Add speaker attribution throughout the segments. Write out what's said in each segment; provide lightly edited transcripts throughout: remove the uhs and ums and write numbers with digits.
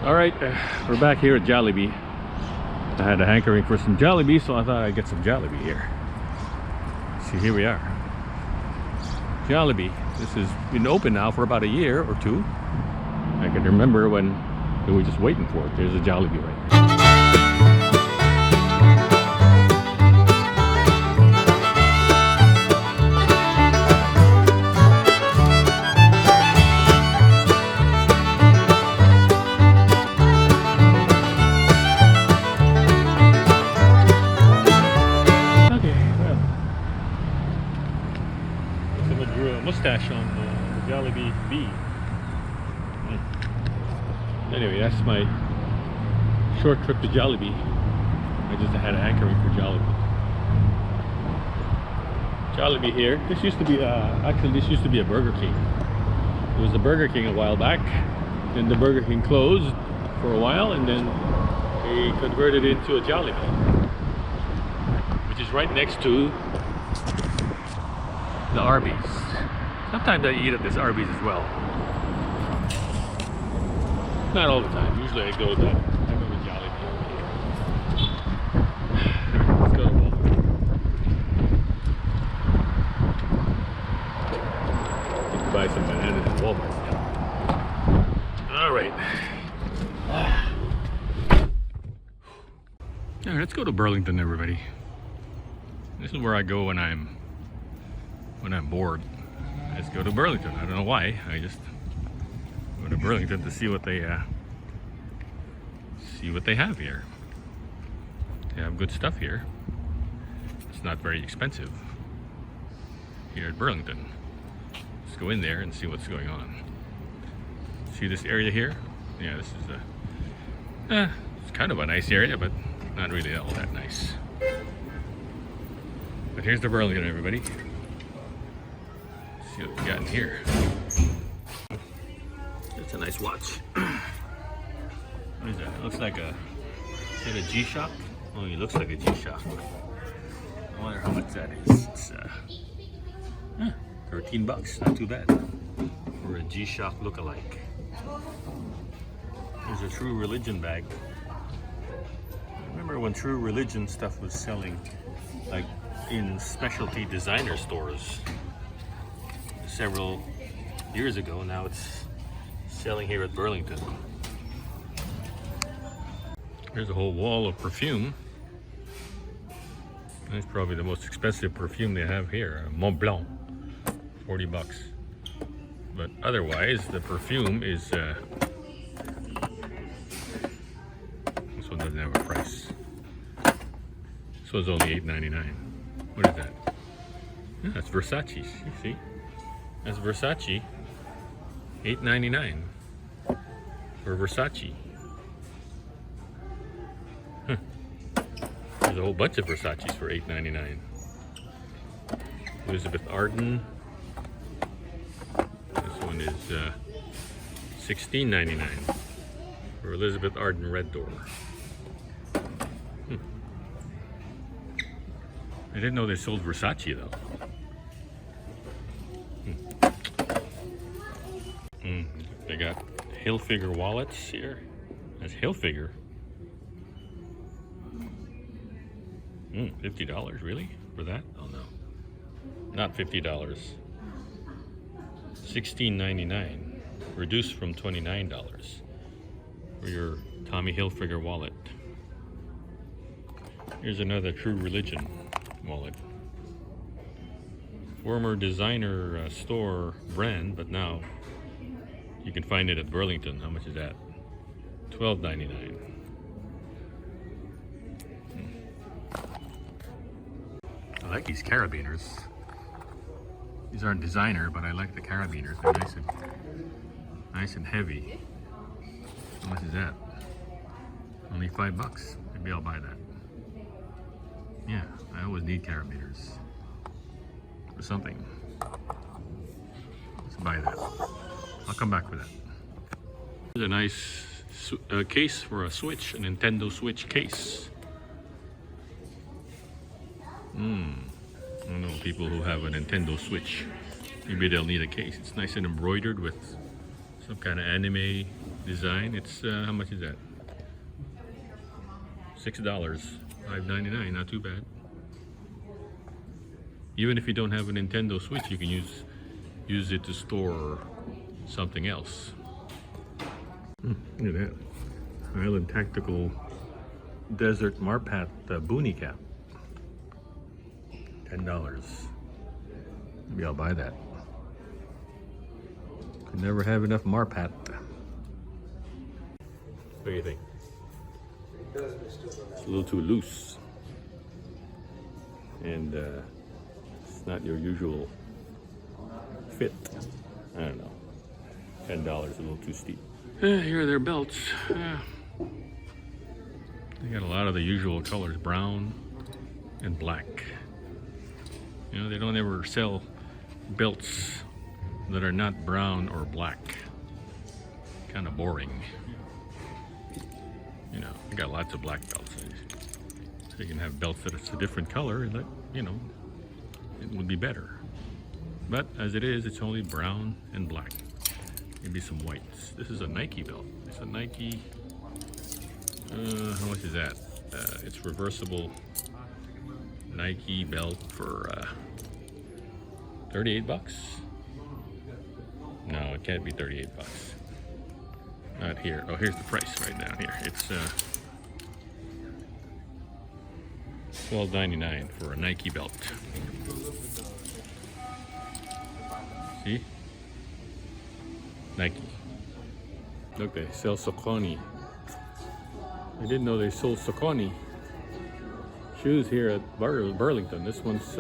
Speaker 1: Alright, we're back here at Jollibee. I had a hankering for some Jollibee, so I thought I'd get some Jollibee here. See, here we are. Jollibee. This has been open now for about a year or two. I can remember when we were just waiting for it. There's a Jollibee right there. Mustache on the Jollibee B. Anyway, that's my short trip to Jollibee. I just had a hankering for Jollibee. Jollibee here. This used to be actually this used to be a Burger King. It was a Burger King a while back. Then the Burger King closed for a while, and then they converted it into a Jollibee, which is right next to the Arby's. Sometimes I eat at this Arby's as well. Not all the time. Usually I go to Jollibee. Let's go to Walmart. Need to buy some bananas at Walmart. Alright. Alright, let's go to Burlington, everybody. This is where I go when I'm bored. Let's go to Burlington. I don't know why. I just go to Burlington to see what they have here. They have good stuff here. It's not very expensive here at Burlington. Let's go in there and see what's going on. See this area here? Yeah, this is it's kind of a nice area, but not really all that nice. But here's the Burlington, everybody. See what we got in here. That's a nice watch. What is that? It looks like a... Is it a G-Shock? Oh, it looks like a G-Shock. I wonder how much that is. It's 13 bucks. Not too bad for a G-Shock look-alike. There's a True Religion bag. I remember when True Religion stuff was selling like in specialty designer stores several years ago. Now it's selling here at Burlington. Here's a whole wall of perfume. That's probably the most expensive perfume they have here. Mont Blanc, 40 bucks. But otherwise, the perfume is this one doesn't have a price. This one's only $8.99. What is that? Yeah, that's Versace. You see? That's Versace, $8.99 for Versace. Huh. There's a whole bunch of Versaces for $8.99. Elizabeth Arden. This one is $16.99 for Elizabeth Arden Red Door. I didn't know they sold Versace though. They got Hilfiger wallets here. That's Hilfiger. $50, really? For that? Oh no. Not $50. $16.99. Reduced from $29 for your Tommy Hilfiger wallet. Here's another True Religion wallet. Former designer store brand, but now you can find it at Burlington. How much is that? $12.99. I like these carabiners. These aren't designer, but I like the carabiners. They're nice and heavy. How much is that? Only $5. Maybe I'll buy that. Yeah, I always need carabiners or something. Let's buy that. I'll come back for that. Here's a nice case for a Switch, a Nintendo Switch case. I don't know, people who have a Nintendo Switch, maybe they'll need a case. It's nice and embroidered with some kind of anime design. It's how much is that? $6, $5.99. Not too bad. Even if you don't have a Nintendo Switch, you can use it to store something else. Look at that. Island Tactical Desert Marpat Boonie Cap. $10. Maybe I'll buy that. Could never have enough Marpat. What do you think? It's a little too loose. And it's not your usual fit. I don't know. $10 a little too steep. Here are their belts. They got a lot of the usual colors, brown and black. You know, they don't ever sell belts that are not brown or black. Kind of boring. You know, they got lots of black belts. So you can have belts that it's a different color, and that, you know, it would be better. But as it is, it's only brown and black. Maybe some whites. This is a Nike belt. It's a Nike. How much is that? It's reversible Nike belt for $38. No, it can't be $38. Not here. Oh, here's the price right down here. It's $12.99 for a Nike belt. See? Nike. Look, they sell Saucony. I didn't know they sold Saucony shoes here at Burlington. This one's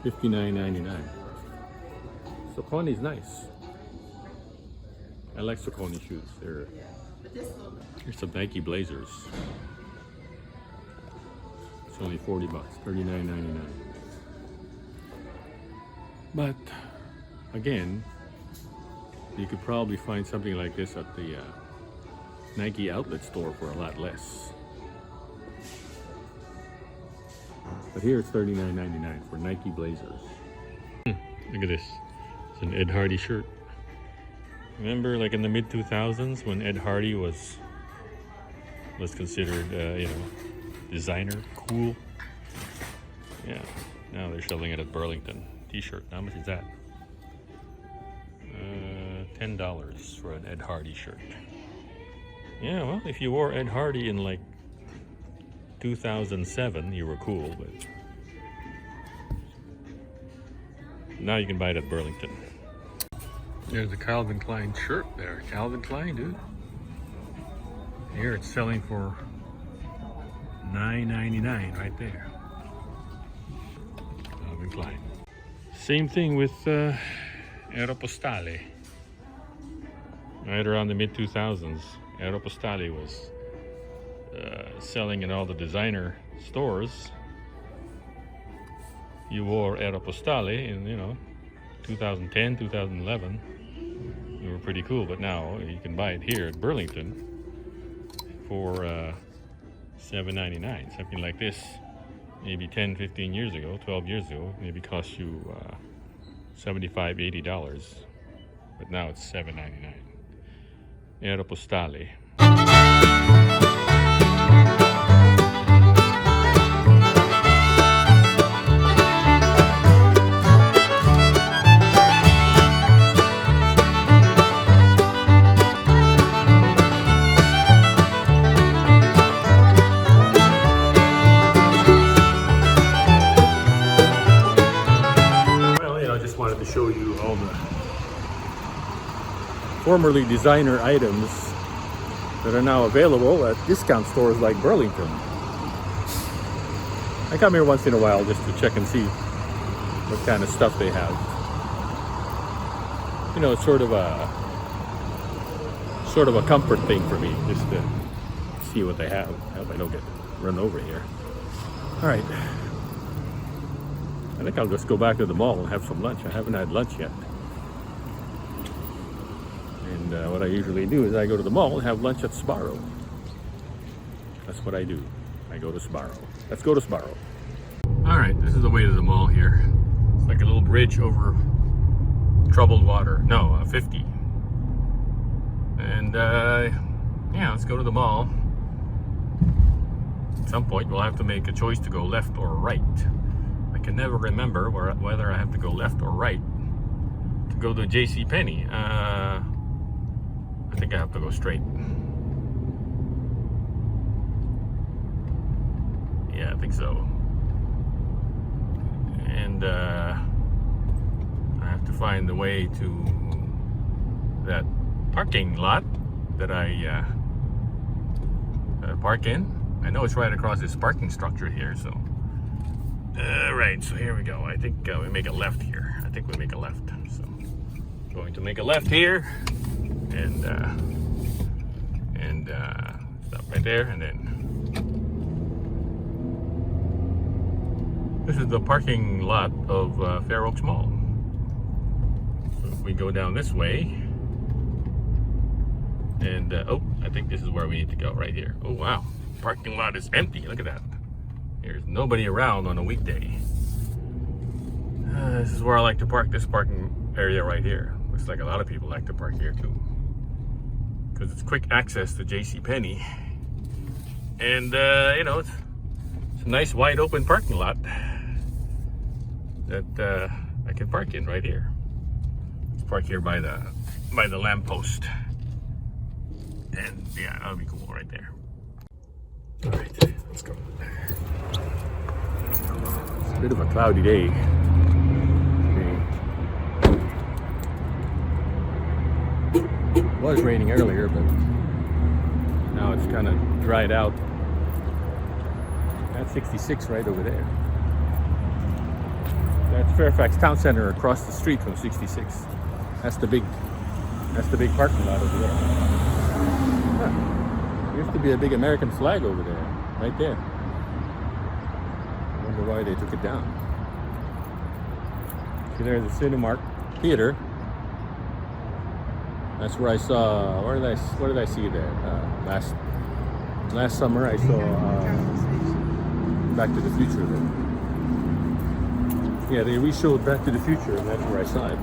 Speaker 1: $59.99. Saucony's nice. I like Saucony shoes. Here's some Nike Blazers. It's only $40, $39.99. But again, you could probably find something like this at the Nike outlet store for a lot less. But here it's $39.99 for Nike Blazers. Look at this. It's an Ed Hardy shirt. Remember, like in the mid-2000s when Ed Hardy was considered, you know, designer, cool. Yeah. Now they're selling it at Burlington. T-shirt. How much is that? $10 for an Ed Hardy shirt. Yeah, well, if you wore Ed Hardy in like 2007, you were cool, but now you can buy it at Burlington. There's a Calvin Klein shirt there. Calvin Klein, dude. Here it's selling for $9.99 right there. Calvin Klein. Same thing with Aeropostale. Right around the mid-2000s, Aeropostale was selling in all the designer stores. You wore Aeropostale in, you know, 2010, 2011. You were pretty cool, but now you can buy it here at Burlington for $7.99. Something like this, maybe 10, 15 years ago, 12 years ago, maybe cost you $75, $80. But now it's $7.99. Aeropostale. Well, you know, I just wanted to show you all the formerly designer items that are now available at discount stores like Burlington. I come here once in a while just to check and see what kind of stuff they have. You know, it's sort of a comfort thing for me, just to see what they have. I hope I don't get run over here. All right. I think I'll just go back to the mall and have some lunch. I haven't had lunch yet. And what I usually do is I go to the mall and have lunch at Sbarro. That's what I do. I go to Sbarro. Let's go to Sbarro. All right, this is the way to the mall here. It's like a little bridge over troubled water. No, 50. And yeah, let's go to the mall. At some point we'll have to make a choice to go left or right. I can never remember whether I have to go left or right to go to JCPenney. I think I have to go straight. Yeah, I think so. And I have to find the way to that parking lot that I park in. I know it's right across this parking structure here, so. Right, so here we go. I think we make a left here. I think we make a left. So, going to make a left here, and stop right there, and then this is the parking lot of Fair Oaks Mall. So if we go down this way, and oh, I think this is where we need to go, right here. Oh wow, parking lot is empty. Look at that. There's nobody around on a weekday. This is where I like to park, this parking area right here. Looks like a lot of people like to park here too, because it's quick access to JCPenney. And you know, it's a nice wide open parking lot that I can park in right here. Let's park here by the lamppost. And yeah, that'll be cool right there. All right, let's go. It's a bit of a cloudy day. It was raining earlier, but now it's kind of dried out. That's 66 right over there. That's Fairfax Town Center across the street from 66. That's the big parking lot over there. Huh. There used to be a big American flag over there, right there. I wonder why they took it down. See, there's the Cinemark Theater. That's where I saw. What did I see there? Last summer I saw Back to the Future there. Yeah, they re-showed Back to the Future, and that's where I saw it.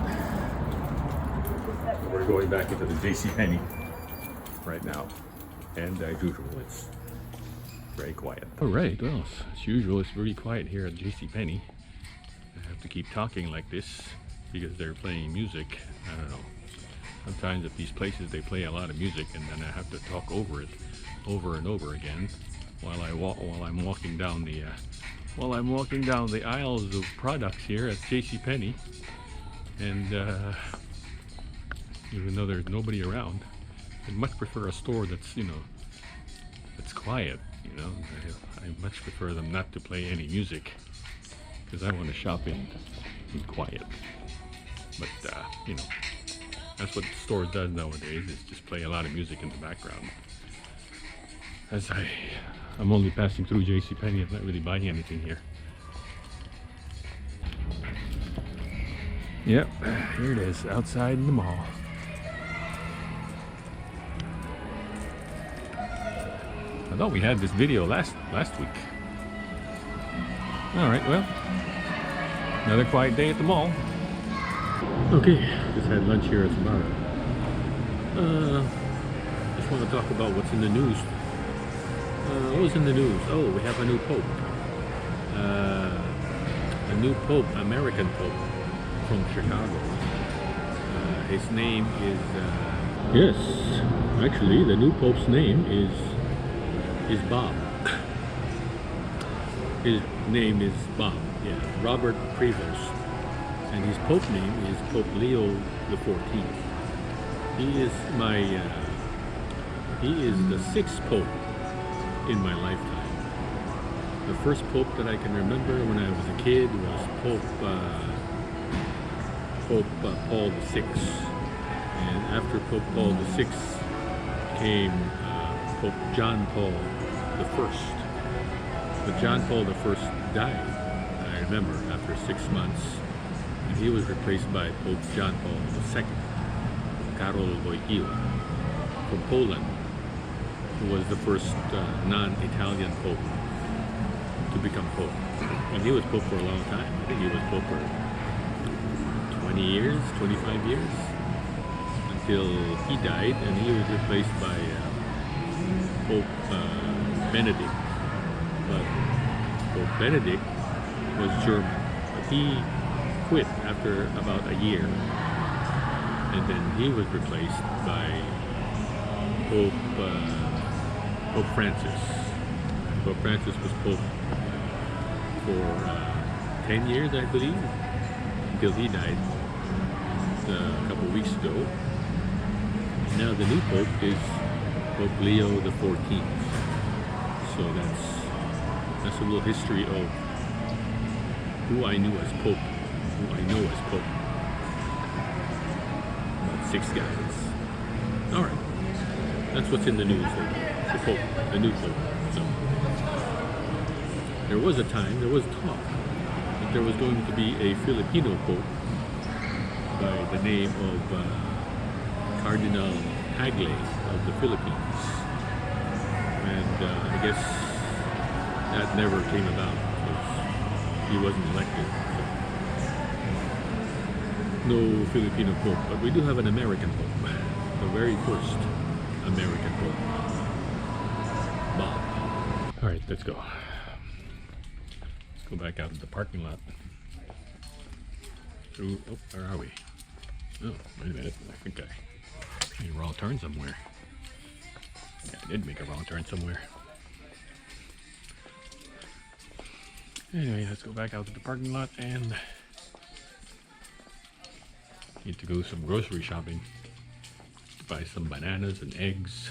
Speaker 1: We're going back into the JCPenney right now, and as usual, it's very quiet. All right, well, as usual, it's very quiet here at JCPenney. I have to keep talking like this because they're playing music. I don't know. Sometimes at these places they play a lot of music, and then I have to talk over it, over and over again, while I'm walking down the aisles of products here at JCPenney. And even though there's nobody around, I'd much prefer a store that's, that's quiet. I much prefer them not to play any music, because I want to shop in quiet. But that's what the store does nowadays, is just play a lot of music in the background. As I'm only passing through JCPenney, I'm not really buying anything here. Yep, here it is, outside in the mall. I thought we had this video last week. All right, well, another quiet day at the mall. Okay, just had lunch here at Samara. Just want to talk about what's in the news. What was in the news? Oh, we have a new pope. American pope from Chicago. His name is... yes, actually, the new pope's name is Bob. His name is Bob, yeah, Robert Prevost. And his pope name is Pope Leo XIV. He is the sixth pope in my lifetime. The first pope that I can remember when I was a kid was Pope Paul VI. And after Pope Paul VI came Pope John Paul I. But John Paul I died, I remember, after 6 months. And he was replaced by Pope John Paul II, Karol Wojtyła, from Poland, who was the first non-Italian pope to become pope. And he was pope for a long time. I think he was pope for 20 years, 25 years, until he died, and he was replaced by Pope Benedict. But Pope Benedict was German, but he quit after about a year, and then he was replaced by Pope Francis. Pope Francis was Pope for 10 years, I believe, until he died a couple weeks ago. Now the new Pope is Pope Leo XIV. So that's a little history of who I knew as Pope, who I know as Pope. About 6 guys. Alright. That's what's in the news. The Pope, the new Pope. So there was a time, there was talk that there was going to be a Filipino Pope by the name of Cardinal Tagle of the Philippines. And I guess that never came about because he wasn't elected. So no Filipino Pope, but we do have an American Pope. The very first American Pope. Bob. Alright, let's go. Let's go back out to the parking lot. Ooh, oh, where are we? Oh, wait a minute. I think I made a wrong turn somewhere. Yeah, I did make a wrong turn somewhere. Anyway, let's go back out to the parking lot and need to go some grocery shopping. Buy some bananas and eggs.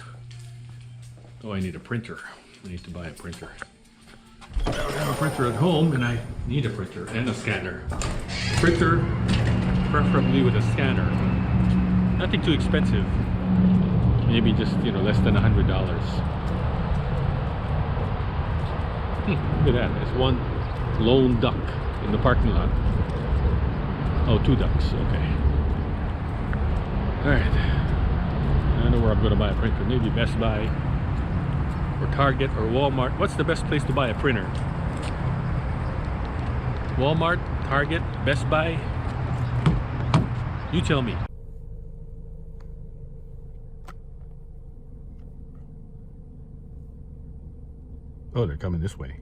Speaker 1: Oh, I need a printer. I need to buy a printer. I don't have a printer at home, and I need a printer and a scanner. A printer, preferably with a scanner. Nothing too expensive. Maybe just, you know, less than $100. Look at that. There's one lone duck in the parking lot. Oh, 2 ducks. Okay. Alright. I know where I'm going to buy a printer. Maybe Best Buy or Target or Walmart. What's the best place to buy a printer? Walmart, Target, Best Buy? You tell me. Oh, they're coming this way.